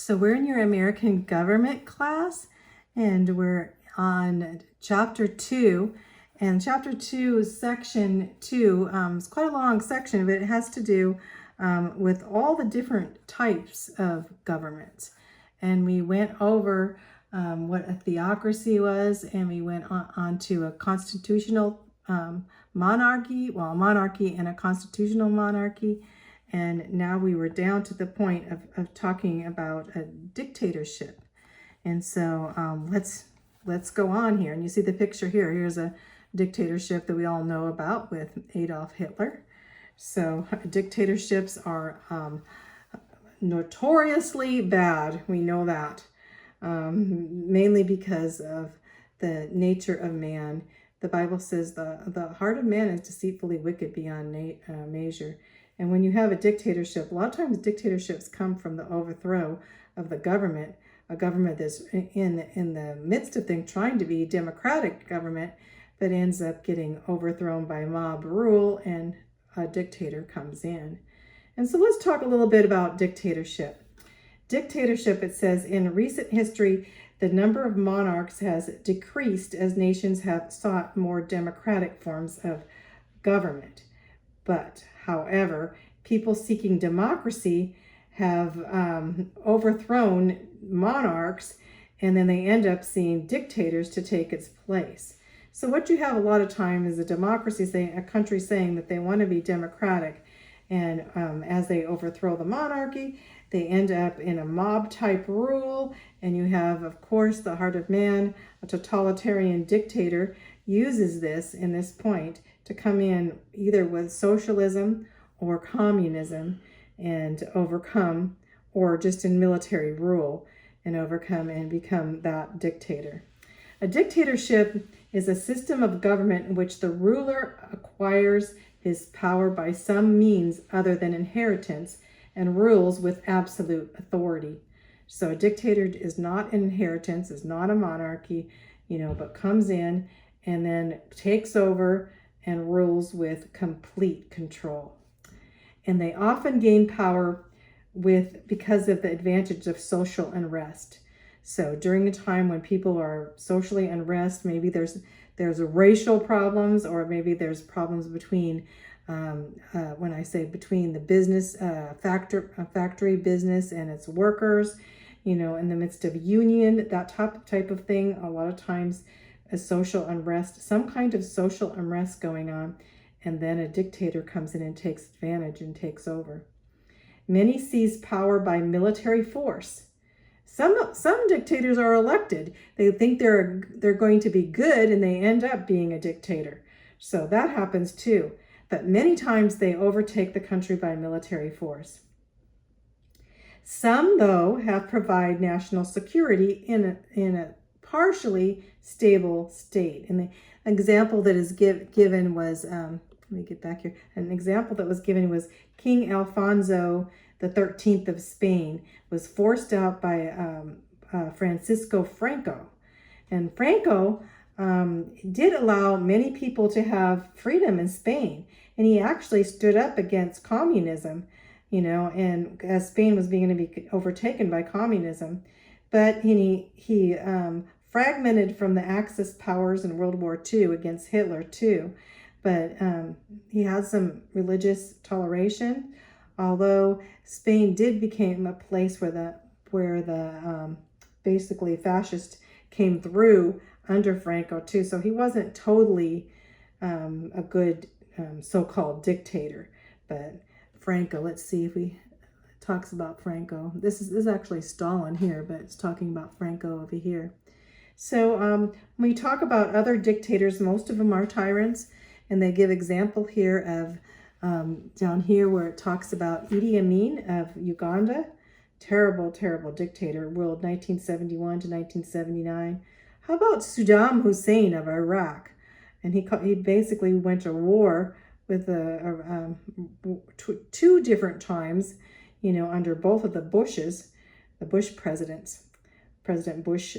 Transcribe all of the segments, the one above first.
So we're in your American government class, and we're on chapter 2. And chapter 2, section 2, is quite a long section, but it has to do with all the different types of governments. And we went over what a theocracy was, and we went on to a constitutional monarchy, well, a monarchy and a constitutional monarchy. And now we were down to the point of talking about a dictatorship. And so let's go on here. And you see the picture here. Here's a dictatorship that we all know about with Adolf Hitler. So dictatorships are notoriously bad. We know that, mainly because of the nature of man. The Bible says the heart of man is deceitfully wicked beyond measure. And when you have a dictatorship, a lot of times dictatorships come from the overthrow of the government, a government that's in the midst of things trying to be democratic government, but ends up getting overthrown by mob rule, and a dictator comes in. And so let's talk a little bit about dictatorship. Dictatorship, it says, in recent history, the number of monarchs has decreased as nations have sought more democratic forms of government. But, however, people seeking democracy have overthrown monarchs, and then they end up seeing dictators to take its place. So what you have a lot of time is a democracy saying, a country saying that they want to be democratic, and as they overthrow the monarchy, they end up in a mob type rule, and you have, of course, the heart of man. A totalitarian dictator uses this in this point to come in either with socialism or communism and overcome, or just in military rule and overcome and become that dictator. A dictatorship is a system of government in which the ruler acquires his power by some means other than inheritance and rules with absolute authority. So a dictator is not an inheritance, is not a monarchy, but comes in and then takes over and rules with complete control. And they often gain power because of the advantage of social unrest. So during a time when people are socially unrest, maybe there's racial problems, or maybe there's problems between, when I say between the business, factory business and its workers, in the midst of union, that type of thing. A lot of times a social unrest, some kind of social unrest going on, and then a dictator comes in and takes advantage and takes over. Many seize power by military force. Some dictators are elected. They think they're going to be good, and they end up being a dictator. So that happens too. But many times they overtake the country by military force. Some, though, have provide national security in a partially stable state. And the example that is given was, let me get back here. An example that was given was King Alfonso the 13th of Spain was forced out by Francisco Franco. And Franco did allow many people to have freedom in Spain. And he actually stood up against communism, and as Spain was beginning to be overtaken by communism. But he fragmented from the Axis powers in World War II against Hitler too. But he had some religious toleration, although Spain did become a place where the basically fascists came through under Franco too. So he wasn't totally a good so-called dictator. But Franco, let's see if we talks about Franco. This is actually Stalin here, but it's talking about Franco over here. So when we talk about other dictators, most of them are tyrants, and they give example here of down here where it talks about Idi Amin of Uganda, terrible dictator, ruled 1971 to 1979. How about Saddam Hussein of Iraq? And he basically went to war with two different times, under both of the Bushes, the Bush presidents, President Bush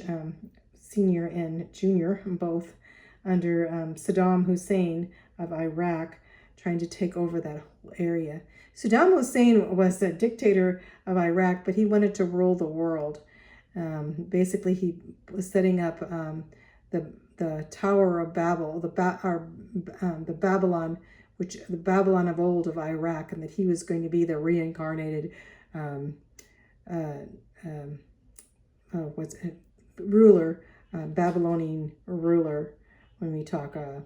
Sr. and Jr., both under Saddam Hussein of Iraq, trying to take over that area. Saddam Hussein was a dictator of Iraq, but he wanted to rule the world. Basically, he was setting up the Tower of Babel, the Babylon, which the Babylon of old of Iraq, and that he was going to be the reincarnated ruler, Babylonian ruler. When we talk, I'm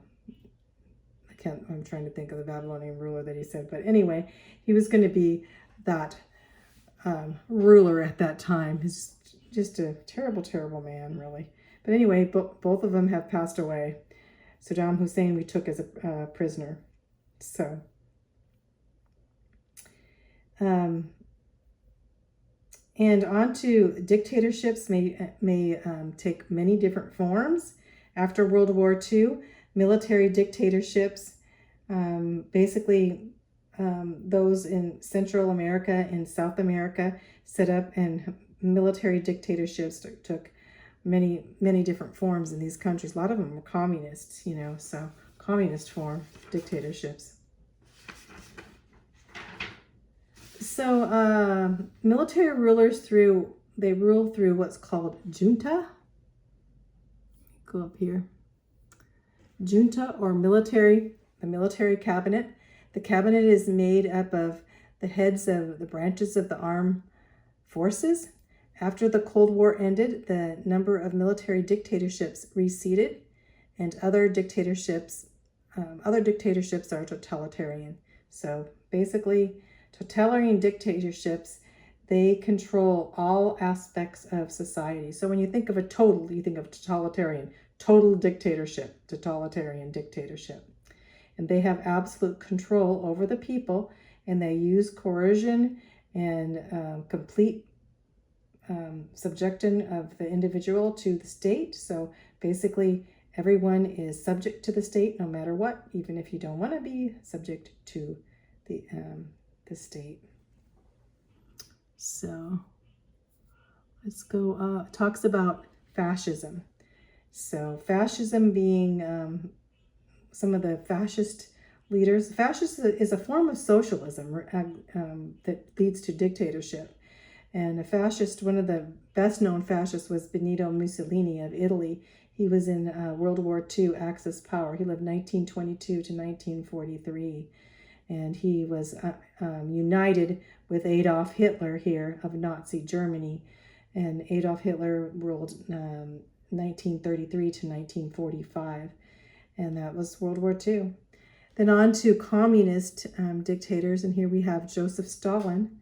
trying to think of the Babylonian ruler that he said, but anyway, he was going to be that ruler at that time. He's just a terrible, terrible man, really. But anyway, both of them have passed away. Saddam Hussein we took as a prisoner. So, and on to dictatorships may take many different forms. After World War II, military dictatorships, basically those in Central America and South America set up, and military dictatorships took many, many different forms in these countries. A lot of them were communists, so communist form dictatorships. So military rulers rule through what's called junta. Go up here. Junta, or the military cabinet. The cabinet is made up of the heads of the branches of the armed forces. After the Cold War ended, the number of military dictatorships receded, and other dictatorships are totalitarian. So basically, totalitarian dictatorships, they control all aspects of society. So when you think of you think of totalitarian, total dictatorship, totalitarian dictatorship. And they have absolute control over the people, and they use coercion and complete subjection of the individual to the state. So basically, everyone is subject to the state no matter what, even if you don't want to be subject to the state. So let's go. It talks about fascism. So fascism being some of the fascist leaders. Fascist is a form of socialism that leads to dictatorship. And one of the best known fascists was Benito Mussolini of Italy. He was in World War II, Axis power. He lived 1922 to 1943. And he was united with Adolf Hitler here of Nazi Germany. And Adolf Hitler ruled 1933 to 1945. And that was World War II. Then on to communist dictators. And here we have Joseph Stalin.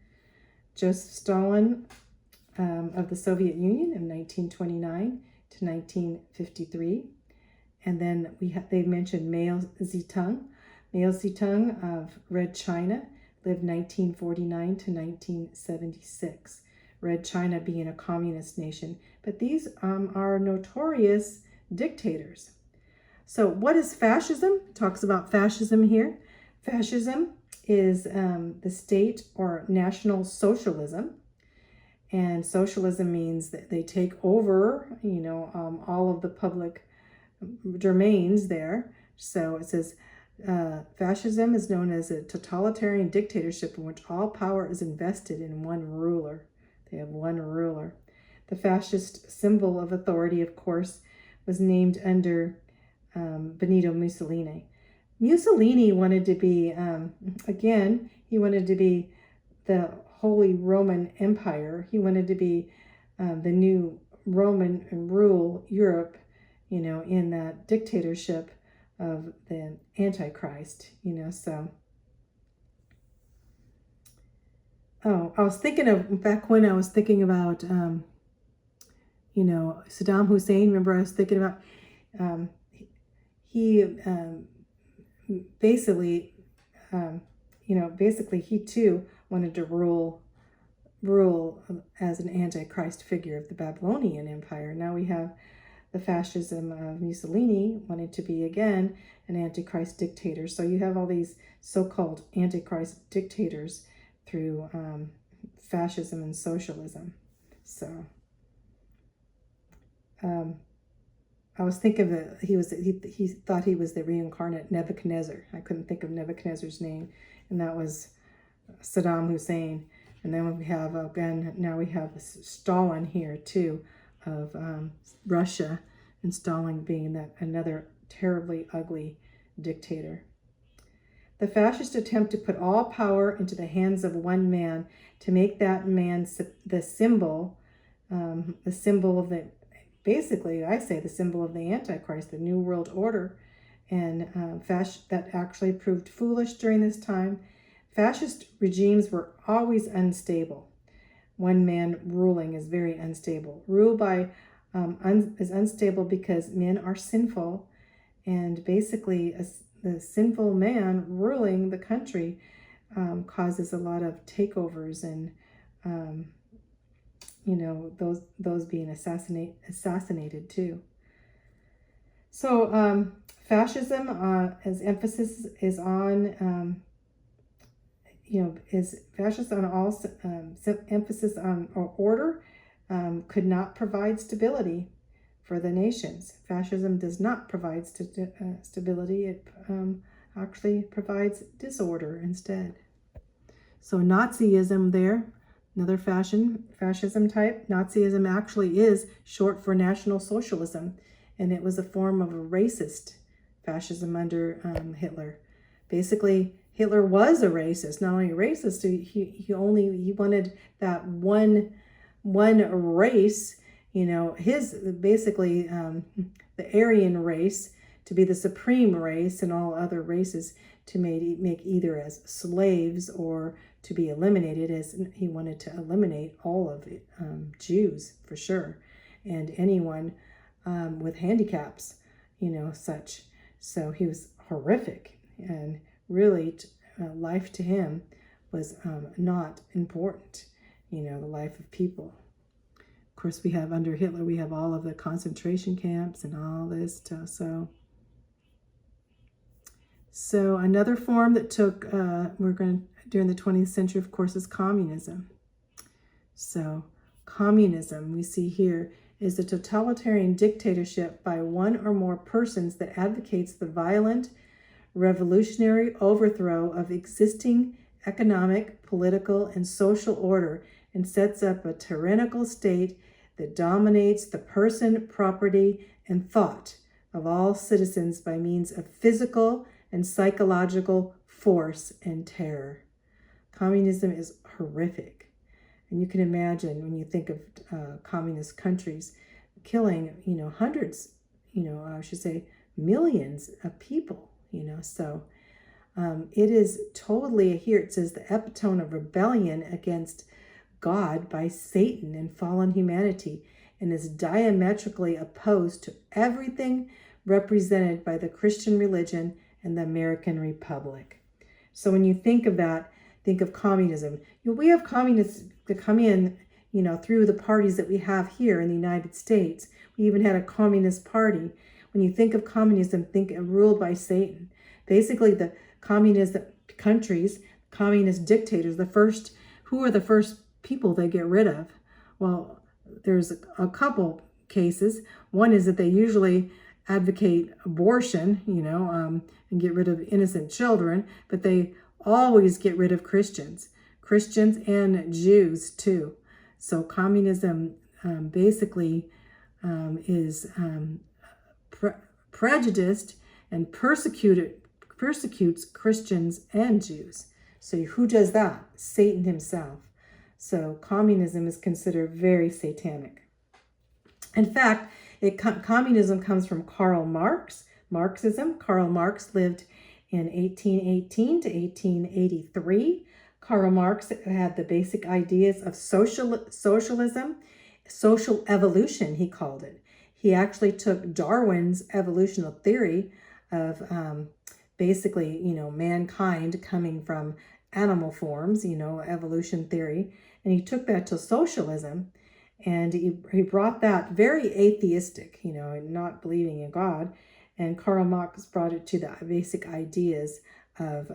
Joseph Stalin of the Soviet Union in 1929 to 1953. And then they mentioned Mao Zedong. Mao Zedong of Red China lived 1949 to 1976. Red China being a communist nation. But these are notorious dictators. So what is fascism? It talks about fascism here. Fascism is the state or national socialism. And socialism means that they take over, all of the public domains there. So it says, fascism is known as a totalitarian dictatorship in which all power is invested in one ruler. They have one ruler. The fascist symbol of authority, of course, was named under Benito Mussolini. Mussolini wanted to be, he wanted to be the Holy Roman Empire. He wanted to be the new Roman and rule Europe, in that dictatorship of the Antichrist, so. Oh, I was thinking of, back when I was thinking about, Saddam Hussein. Remember, I was thinking about, basically he too wanted to rule as an Antichrist figure of the Babylonian Empire. Now we have the fascism of Mussolini wanted to be again an Antichrist dictator. So you have all these so-called Antichrist dictators through fascism and socialism. So I was thinking that he thought he was the reincarnate Nebuchadnezzar. I couldn't think of Nebuchadnezzar's name. and that was Saddam Hussein. And then we have, again, now we have Stalin here too, of Russia, and Stalin being that another terribly ugly dictator. The fascist attempt to put all power into the hands of one man, to make that man the symbol of the, basically, I say the symbol of the Antichrist, the New World Order, and that actually proved foolish during this time. Fascist regimes were always unstable. One man ruling is very unstable. Rule by is unstable because men are sinful, and basically the sinful man ruling the country causes a lot of takeovers and those being assassinated too. So fascism, as emphasis is on is fascist on all emphasis on order, could not provide stability for the nations. Fascism does not provide stability. It actually provides disorder instead. So Nazism there, another fascism type. Nazism actually is short for National Socialism, and it was a form of a racist fascism under Hitler. Basically, Hitler was a racist. Not only a racist, he wanted that one race, his basically the Aryan race to be the supreme race, and all other races to make either as slaves or to be eliminated, as he wanted to eliminate all of Jews for sure, and anyone with handicaps, such. So he was horrific, and really life to him was not important, the life of people. Of course, we have under Hitler, we have all of the concentration camps and all this stuff. So another form that took, during the 20th century, of course, is communism. So communism, we see here, is a totalitarian dictatorship by one or more persons that advocates the violent, revolutionary overthrow of existing economic, political, and social order, and sets up a tyrannical state that dominates the person, property, and thought of all citizens by means of physical and psychological force and terror. Communism is horrific. And you can imagine when you think of communist countries killing, hundreds, I should say millions of people, So it is totally, here it says, the epitome of rebellion against God by Satan and fallen humanity, and is diametrically opposed to everything represented by the Christian religion and the American Republic. So when you think of that, think of communism. We have communists that come in, through the parties that we have here in the United States. We even had a communist party. When you think of communism, think ruled by Satan. Basically, the communist countries, communist dictators, who are the first people they get rid of? Well, there's a couple cases. One is that they usually advocate abortion, and get rid of innocent children, but they always get rid of Christians and Jews too. So communism basically is prejudiced and persecutes Christians and Jews. So who does that? Satan himself. So communism is considered very satanic. In fact, communism comes from Karl Marx. Marxism. Karl Marx lived in 1818 to 1883. Karl Marx had the basic ideas of socialism, social evolution, he called it. He actually took Darwin's evolutionary theory of basically, mankind coming from animal forms, evolution theory, and he took that to socialism, and he brought that very atheistic, not believing in God, and Karl Marx brought it to the basic ideas of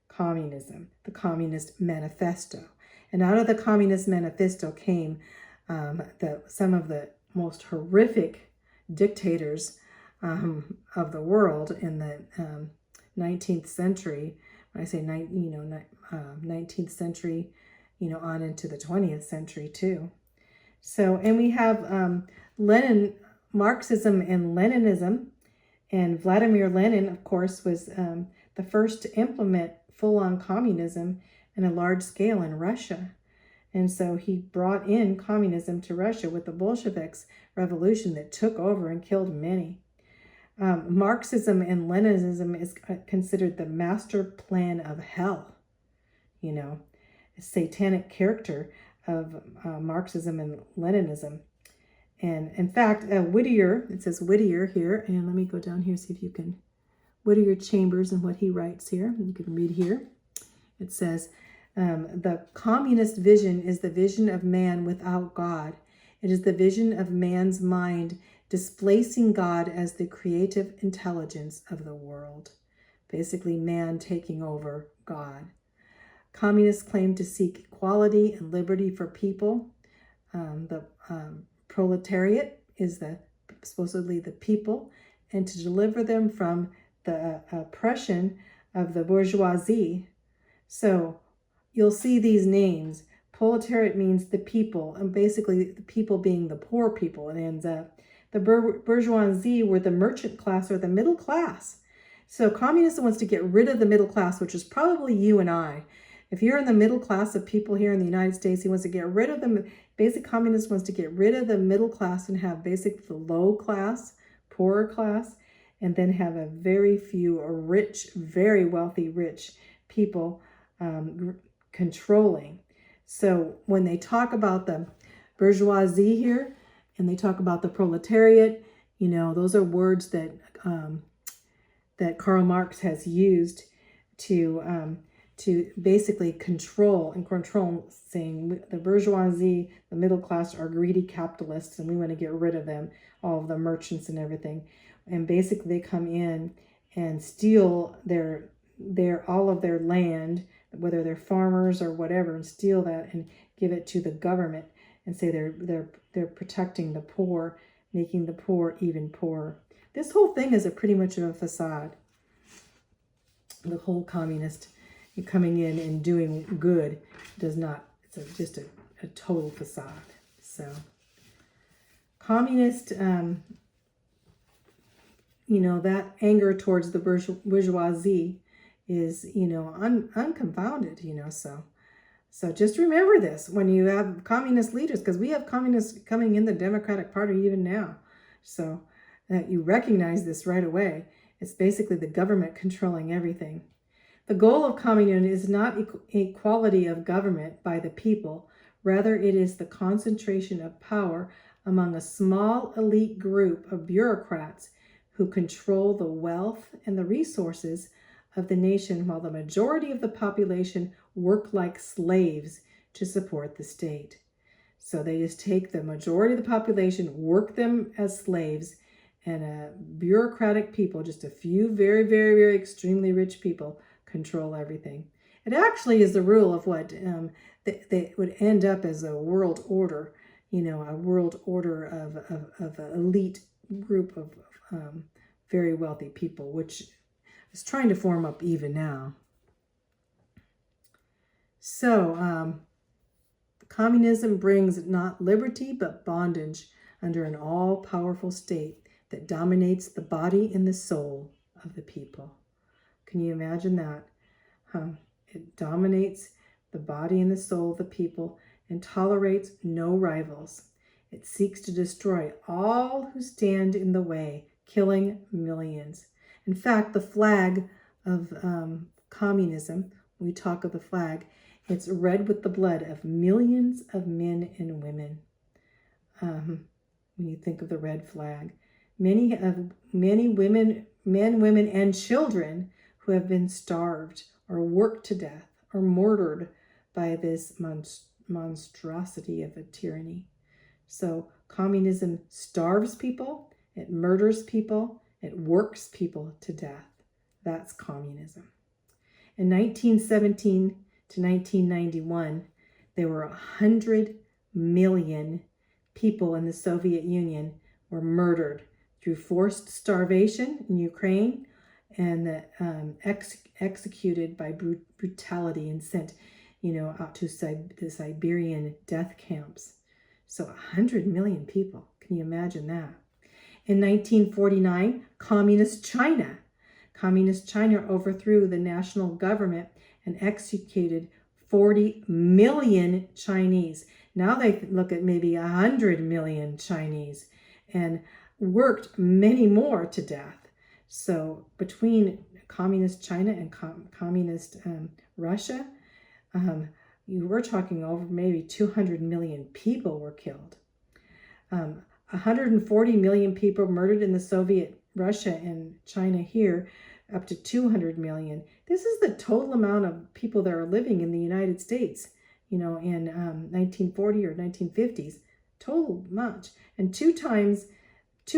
communism, the Communist Manifesto. And out of the Communist Manifesto came some of the most horrific dictators of the world in the 19th century. when I say 19th century, on into the 20th century too. So, and we have Marxism and Leninism, and Vladimir Lenin, of course, was the first to implement full-on communism in a large scale in Russia. And so he brought in communism to Russia with the Bolsheviks revolution that took over and killed many. Marxism and Leninism is considered the master plan of hell, a satanic character of Marxism and Leninism. And in fact, Whittier, it says Whittier here, and let me go down here, see if you can, Whittier Chambers and what he writes here. You can read here. It says, the communist vision is the vision of man without God. It is the vision of man's mind displacing God as the creative intelligence of the world. Basically, man taking over God. Communists claim to seek equality and liberty for people. The proletariat is supposedly the people, and to deliver them from the oppression of the bourgeoisie. So you'll see these names. Proletariat means the people, and basically the people being the poor people. And the bourgeoisie were the merchant class or the middle class. So communism wants to get rid of the middle class, which is probably you and I. If you're in the middle class of people here in the United States, he wants to get rid of them. Basic communist wants to get rid of the middle class and have basically the low class, poorer class, and then have a very few rich, very wealthy, rich people controlling. So when they talk about the bourgeoisie here and they talk about the proletariat, those are words that Karl Marx has used to basically control, saying the bourgeoisie, the middle class are greedy capitalists and we want to get rid of them, all of the merchants and everything. And basically they come in and steal all of their land, whether they're farmers or whatever, and steal that and give it to the government and say they're protecting the poor, making the poor even poorer. This whole thing is pretty much of a facade. The whole communist coming in and doing good does not, it's just a total facade. So communist, that anger towards the bourgeoisie is, unconfounded, so just remember this when you have communist leaders, because we have communists coming in the Democratic Party even now. So that you recognize this right away. It's basically the government controlling everything. The goal of communism is not equality of government by the people. Rather, it is the concentration of power among a small elite group of bureaucrats who control the wealth and the resources of the nation, while the majority of the population work like slaves to support the state. So they just take the majority of the population, work them as slaves, and bureaucratic people, just a few very, very, very extremely rich people, control everything. It actually is the rule of what they would end up as a world order, a world order of an elite group of very wealthy people, which is trying to form up even now. So communism brings not liberty but bondage under an all-powerful state that dominates the body and the soul of the people. Can you imagine that? It dominates the body and the soul of the people and tolerates no rivals. It seeks to destroy all who stand in the way, killing millions. In fact, the flag of communism, we talk of the flag, it's red with the blood of millions of men and women. When you think of the red flag, many women, men, women, and children who have been starved or worked to death or murdered by this monstrosity of a tyranny. So communism starves people, it murders people, it works people to death. That's communism. In 1917 to 1991, there were 100 million people in the Soviet Union were murdered through forced starvation in Ukraine and executed by brutality and sent, out to the Siberian death camps. So 100 million people. Can you imagine that? In 1949, Communist China overthrew the national government and executed 40 million Chinese. Now they look at maybe 100 million Chinese and worked many more to death. So between Communist China and Communist Russia, you were talking over maybe 200 million people were killed. 140 million people murdered in the Soviet Russia and China here, up to 200 million. This is the total amount of people that are living in the United States, in 1940 or 1950s. Total much. And two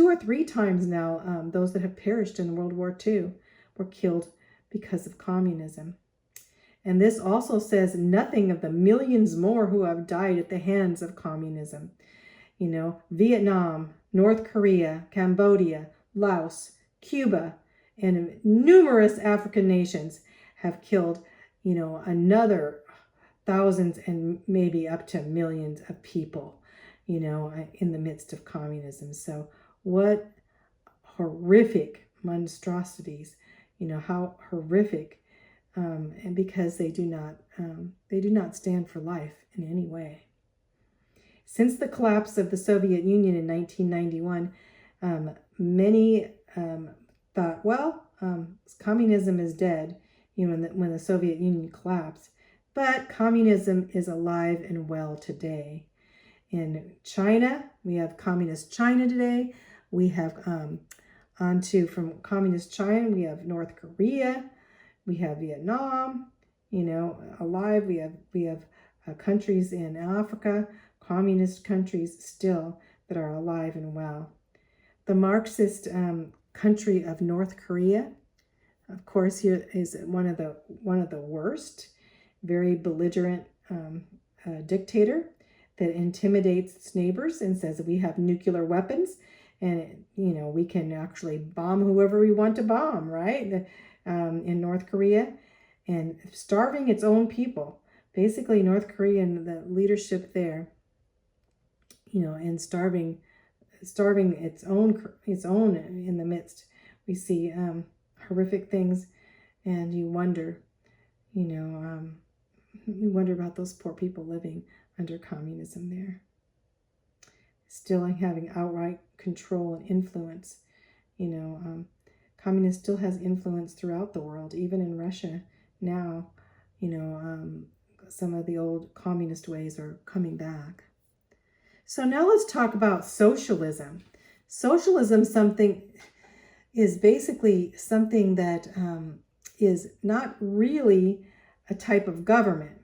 or three times now, those that have perished in World War II were killed because of communism. And this also says nothing of the millions more who have died at the hands of communism. Vietnam, North Korea, Cambodia, Laos, Cuba, and numerous African nations have killed, another thousands and maybe up to millions of people, in the midst of communism. So what horrific monstrosities, how horrific, and because they do not stand for life in any way. Since the collapse of the Soviet Union in 1991, many thought, communism is dead, when the Soviet Union collapsed. But communism is alive and well today. In China, we have Communist China today. We have from Communist China, we have North Korea, we have Vietnam, alive. We have countries in Africa, communist countries still that are alive and well. The Marxist country of North Korea, of course, here is one of the worst, very belligerent dictator that intimidates its neighbors and says that we have nuclear weapons and we can actually bomb whoever we want to bomb, right? In North Korea, and starving its own people. Basically, North Korea and the leadership there, and starving its own in the midst. We see horrific things, and you wonder, about those poor people living under communism there, still having outright control and influence. Communism still has influence throughout the world, even in Russia now. Some of the old communist ways are coming back. So now let's talk about socialism. Socialism is basically something that is not really a type of government,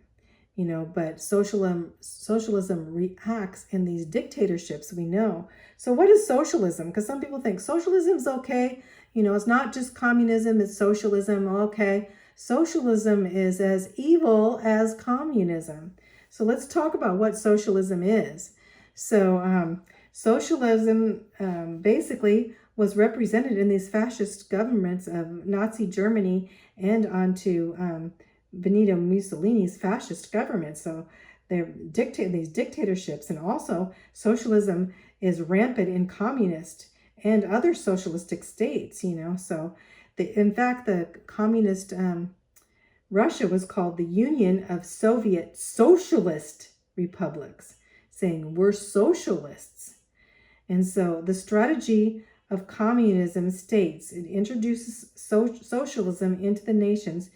but socialism reacts in these dictatorships, we know. So what is socialism? Because some people think socialism's okay. It's not just communism, it's socialism. Okay. Socialism is as evil as communism. So let's talk about what socialism is. So socialism basically was represented in these fascist governments of Nazi Germany and onto Benito Mussolini's fascist government. So they're dictating these dictatorships, and also socialism is rampant in communist and other socialistic states, So in fact, the communist Russia was called the Union of Soviet Socialist Republics, saying we're socialists. And so the strategy of communism states it introduces socialism into the nations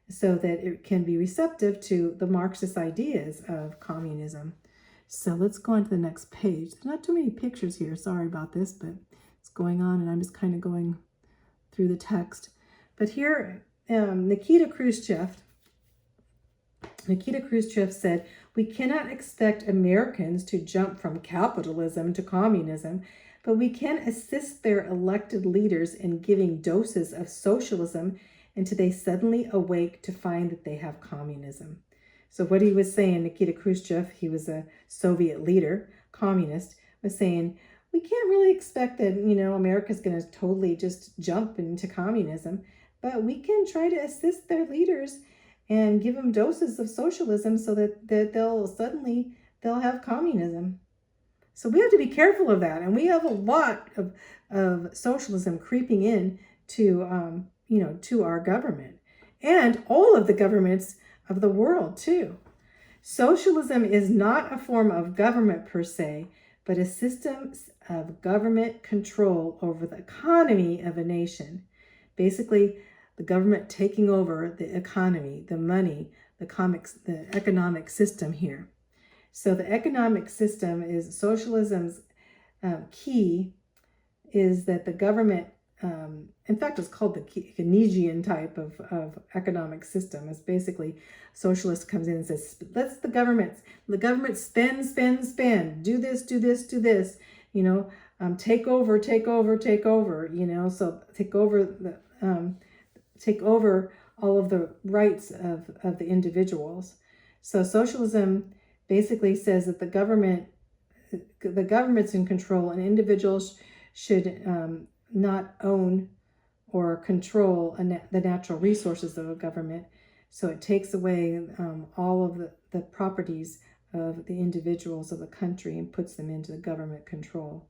so that it can be receptive to the Marxist ideas of communism. So let's go on to the next page. There's not too many pictures here. Sorry about this, but it's going on and I'm just kind of going through the text. But here, Nikita Khrushchev said, "We cannot expect Americans to jump from capitalism to communism, but we can assist their elected leaders in giving doses of socialism until they suddenly awake to find that they have communism." So what he was saying, Nikita Khrushchev, he was a Soviet leader, communist, was saying, we can't really expect that, America's going to totally just jump into communism, but we can try to assist their leaders and give them doses of socialism so that they'll have communism. So we have to be careful of that. And we have a lot of socialism creeping in to our government and all of the governments of the world too. Socialism is not a form of government per se, but a system of government control over the economy of a nation. Basically, the government taking over the economy, the money, the economic system here. So the economic system is socialism's key is that the government, in fact, it's called the Keynesian type of economic system. It's basically socialist comes in and says, let's the government spend, do this, take over, so take over all of the rights of the individuals. So socialism basically says that the government's in control and individuals should not own or control the natural resources of a government. So it takes away all of the properties of the individuals of the country and puts them into the government control.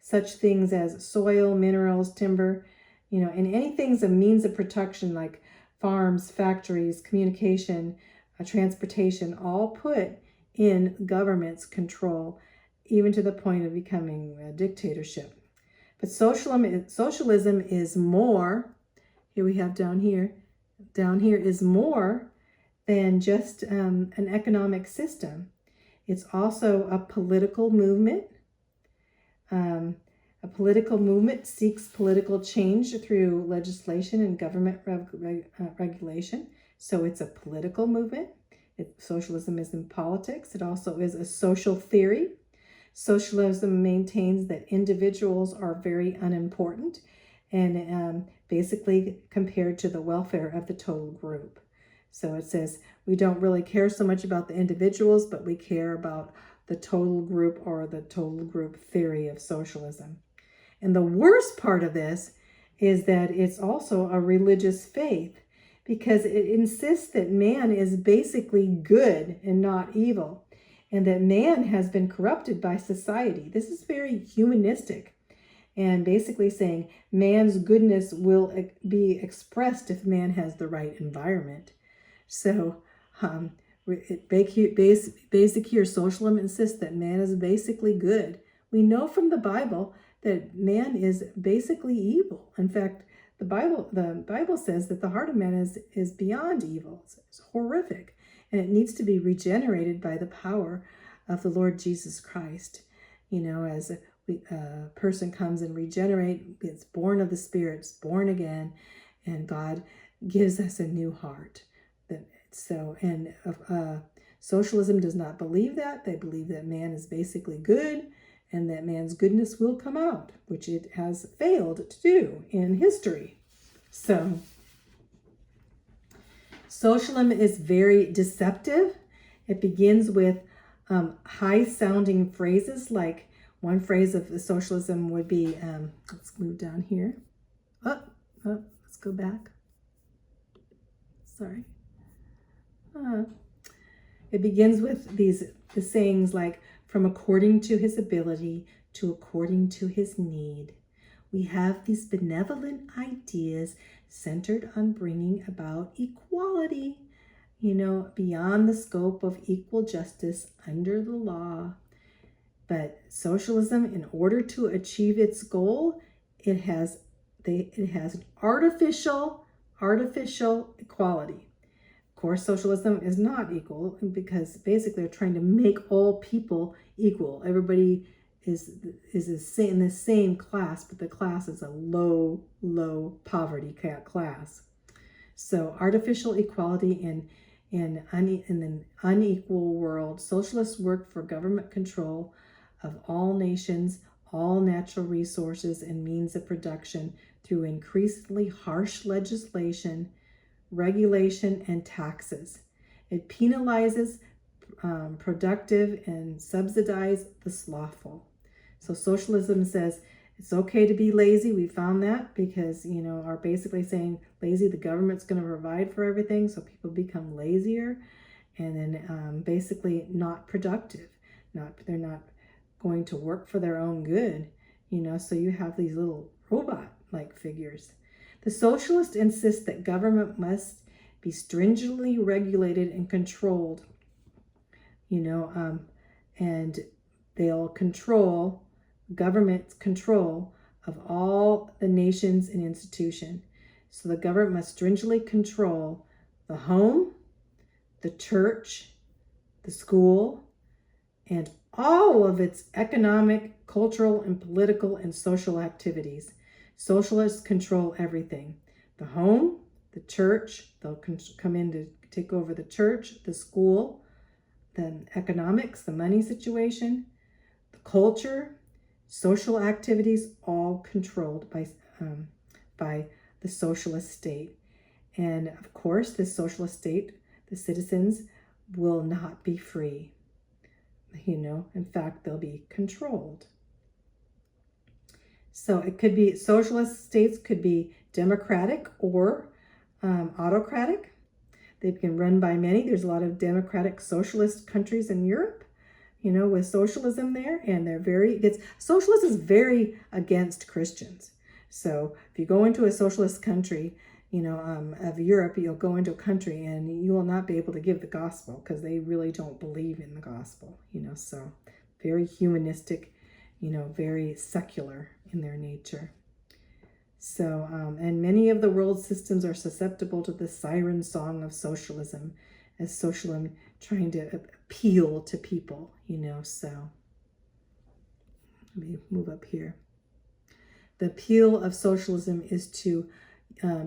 Such things as soil, minerals, timber, and anything's a means of production like farms, factories, communication, transportation, all put in government's control, even to the point of becoming a dictatorship. But socialism is more, here we have down here is more than just an economic system. It's also a political movement. A political movement seeks political change through legislation and government regulation. So it's a political movement. Socialism is in politics. It also is a social theory. Socialism maintains that individuals are very unimportant and basically compared to the welfare of the total group. So it says we don't really care so much about the individuals, but we care about the total group, or the total group theory of socialism. And the worst part of this is that it's also a religious faith, because it insists that man is basically good and not evil, and that man has been corrupted by society. This is very humanistic, and basically saying man's goodness will be expressed if man has the right environment. So basic here, socialism insists that man is basically good. We know from the Bible that man is basically evil. In fact, the Bible says that the heart of man is beyond evil. It's horrific, and it needs to be regenerated by the power of the Lord Jesus Christ. As a person comes and gets born of the Spirit, is born again, and God gives us a new heart. Socialism does not believe that. They believe that man is basically good and that man's goodness will come out, which it has failed to do in history. So socialism is very deceptive. It begins with high-sounding phrases, like one phrase of the socialism would be, let's move down here. Let's go back. Sorry. It begins with the sayings like, from according to his ability to according to his need. We have these benevolent ideas centered on bringing about equality, beyond the scope of equal justice under the law. But socialism, in order to achieve its goal, it has an artificial equality. Of course, socialism is not equal, because basically they're trying to make all people equal. Everybody is in the same class, but the class is a low poverty class. So artificial equality in an unequal world. Socialists work for government control of all nations, all natural resources and means of production through increasingly harsh legislation, regulation, and taxes. It penalizes productive and subsidizes the slothful. So socialism says it's okay to be lazy. We found that because, are basically saying lazy, the government's going to provide for everything. So people become lazier and then basically not productive. They're not going to work for their own good, so you have these little robot-like figures. The socialists insist that government must be stringently regulated and controlled, and they'll control government's control of all the nations and institution. So the government must stringently control the home, the church, the school, and all of its economic, cultural, and political and social activities. Socialists control everything. The home, the church, they'll come in to take over the church, the school, the economics, the money situation, the culture, social activities, all controlled by the socialist state. And of course, this socialist state, the citizens will not be free. In fact, they'll be controlled. So it could be, socialist states could be democratic or autocratic. They've been run by many. There's a lot of democratic socialist countries in Europe, with socialism there, and socialism is very against Christians. So if you go into a socialist country, of Europe, you'll go into a country and you will not be able to give the gospel because they really don't believe in the gospel, so very humanistic, very secular in their nature. So, and many of the world systems are susceptible to the siren song of socialism, as socialism trying to appeal to people, so let me move up here. The appeal of socialism is to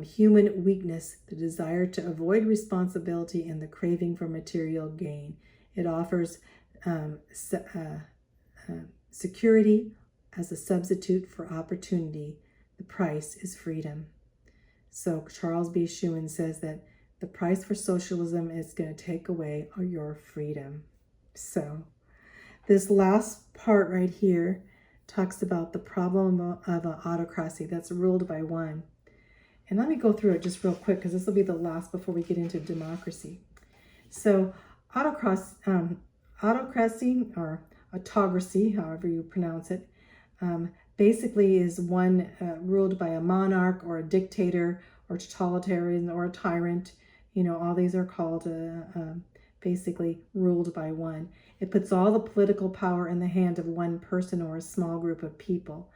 human weakness, the desire to avoid responsibility, and the craving for material gain. It offers security as a substitute for opportunity. The price is freedom. So Charles B. Schumann says that the price for socialism is going to take away your freedom. So this last part right here talks about the problem of an autocracy that's ruled by one. And let me go through it just real quick because this will be the last before we get into democracy. So autocracy or autocracy, however you pronounce it, basically is one ruled by a monarch or a dictator or totalitarian or a tyrant. All these are called basically ruled by one. It puts all the political power in the hand of one person or a small group of people.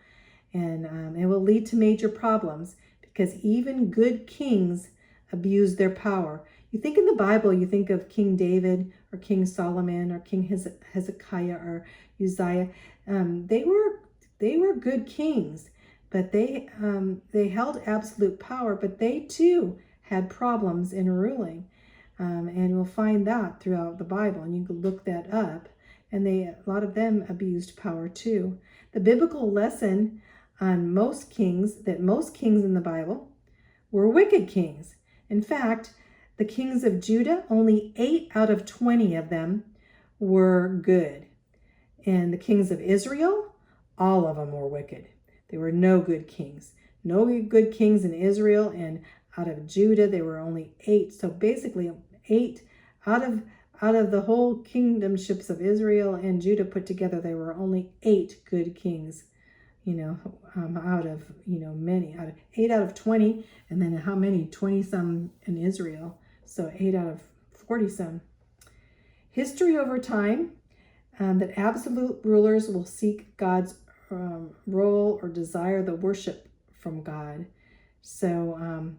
And it will lead to major problems because even good kings abuse their power. You think in the Bible, you think of King David or King Solomon or King Hezekiah or Uzziah. They were good kings, but they held absolute power, but they too had problems in ruling. And we'll find that throughout the Bible, and you can look that up. And a lot of them abused power too. The biblical lesson on most kings in the Bible were wicked kings. In fact, the kings of Judah, only 8 out of 20 of them were good. And the kings of Israel, all of them were wicked. There were no good kings. No good kings in Israel, and out of Judah, there were only 8. So basically 8 out of the whole kingdomships of Israel and Judah put together, there were only 8 good kings, out of, many, 8 out of 20, and then how many? 20 some in Israel. So 8 out of 40 some. History over time, that absolute rulers will seek God's role or desire the worship from God. So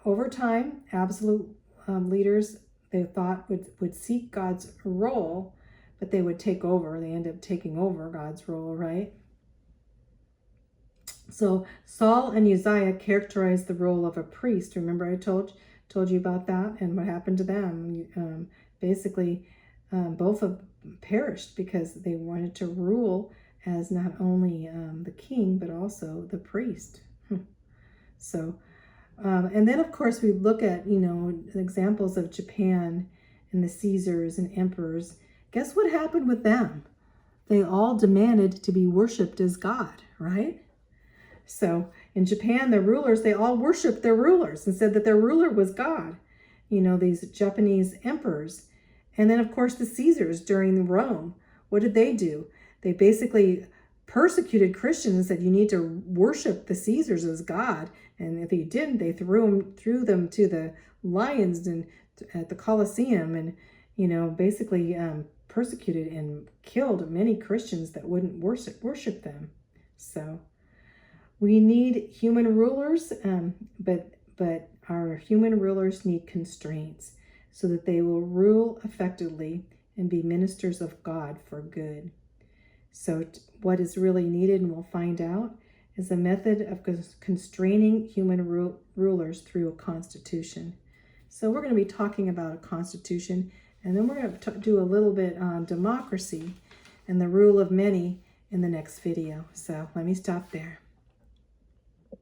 over time, absolute leaders, they thought would seek God's role, but they would take over. They end up taking over God's role, right? So Saul and Uzziah characterized the role of a priest. Remember I told you about that and what happened to them. Basically, both have perished because they wanted to rule as not only the king, but also the priest. So, and then of course we look at, examples of Japan and the Caesars and emperors. Guess what happened with them? they all demanded to be worshipped as God, right? So in Japan, the rulers, they all worshiped their rulers and said that their ruler was God. You know, these Japanese emperors. And then, of course, the Caesars during Rome. What did they do? They basically persecuted Christians and said, you need to worship the Caesars as God. And if you didn't, they threw them to the lions and at the Colosseum, and, you know, basically persecuted and killed many Christians that wouldn't worship them. So we need human rulers, but our human rulers need constraints so that they will rule effectively and be ministers of God for good. So what is really needed, and we'll find out, is a method of constraining human rulers through a constitution. So we're going to be talking about a constitution, and then we're going to do a little bit on democracy and the rule of many in the next video. So let me stop there.